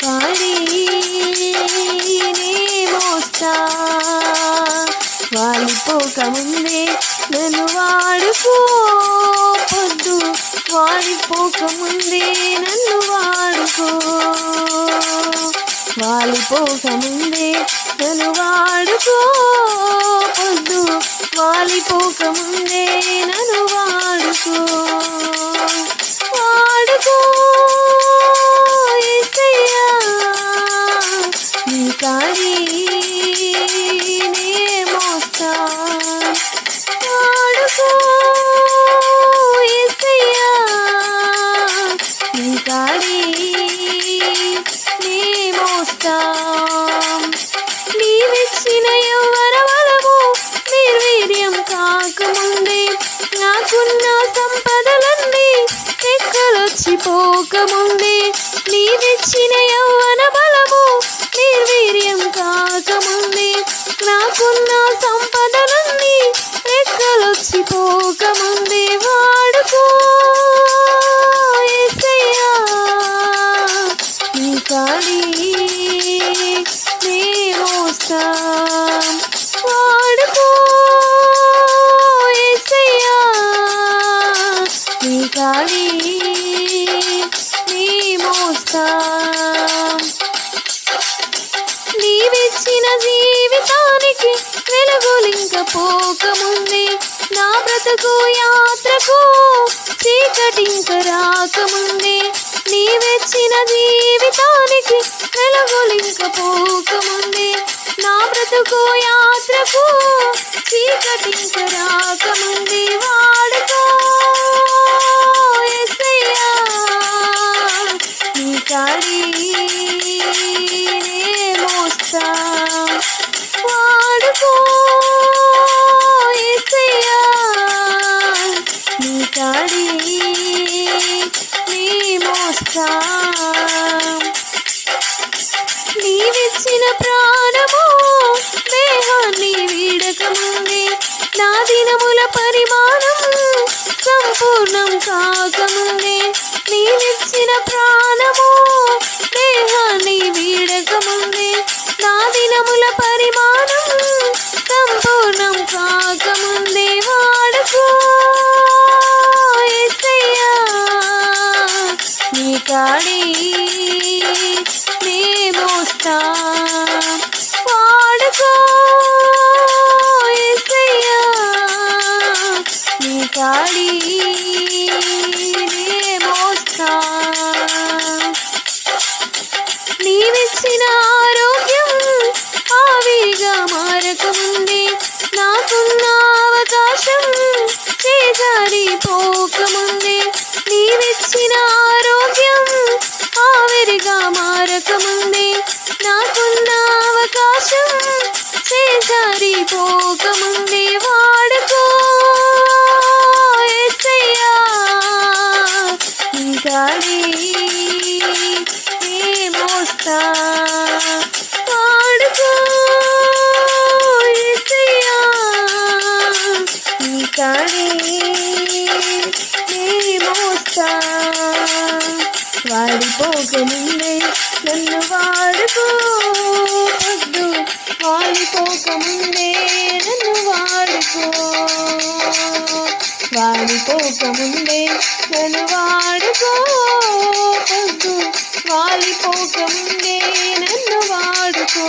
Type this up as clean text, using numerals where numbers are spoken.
కాడి నే మోస్తా, వాలిపోకముందే నన్ను వాడుకో, పొద్దు వాలిపోకముందే నన్ను వాడుకో, వాలిపోకముందే నన్ను వాడుకో, పొద్దు వాలిపోకముందే నన్ను వాడుకో, వాడుకో యేసయ్యా, నీ కాడి నే మోస్తా, వాడుకో యేసయ్యా, నీ కాడి నే మోస్తా, నీవిచ్చిన యవ్వన బలము నిర్వీర్యం కాకముందే, నాకున్న సంపదలన్నీ రెక్కలొచ్చిపోకముందే, నీవిచ్చిన యవ్వన బలము నిర్వీర్యం కాకముందే, నాకున్న సంపదలన్నీ రెక్కలొచ్చిపోకముందే, వాడుకో యేసయ్యా, నీ కాడి నే మోస్తా, వాడుకో యేసయ్యా, నీ కాడి నే మోస్తా, నీవిచ్చిన జీవితానికి వెలుగులింక పోకముందే, నా బ్రతుకు యాత్రకు చీకటింక రాకముందే, నీవిచ్చిన జీవితానికి వెలుగులింక పోకముందే, నా బ్రతుకు యాత్రకు చీకటింక రాకముందే, వాడుకో యేసయ్యా, నీ కాడి నే మోస్తా, వాడుకో యేసయ్యా, నీ కాడి నే మోస్తా, నీవిచ్చిన ప్రాణము దేహాన్ని వీడకముందే, నా దినముల పరిమాణం సంపూర్ణం కాకముందే, నీవిచ్చిన ప్రాణము దేహాన్ని వీడకముందే, నా దినముల పరిమాణం సంపూర్ణం కాకముందే, వాడుకో యేసయ్యా, నీ కాడి నే మోస్తా, వాడుకో యేసయ్యా, నీ కాడి నే మోస్తా, నీవిచ్చిన ఆరోగ్యం ఆవిరిగా మారకముందే, నాకున్న అవకాశం చేజారిపోకముందే, నీవిచ్చిన ఆరోగ్యం ఆవిరిగా మారకముందే, నాకున్న అవకాశం చేజారిపోకముందే, వాడుకో యేసయ్యా, నీ కాడి నే మోస్తా, వాడుకో యేసయ్యా, నీ కాడి నే మోస్తా, వాడిపోకముందే నన్ను వాడుకో, పొద్దు వాలిపోకముందే నన్ను వాడుకో, వాలిపోకముందే నన్ను వాడుకో, పొద్దు వాలిపోకముందే నన్ను వాడుకో.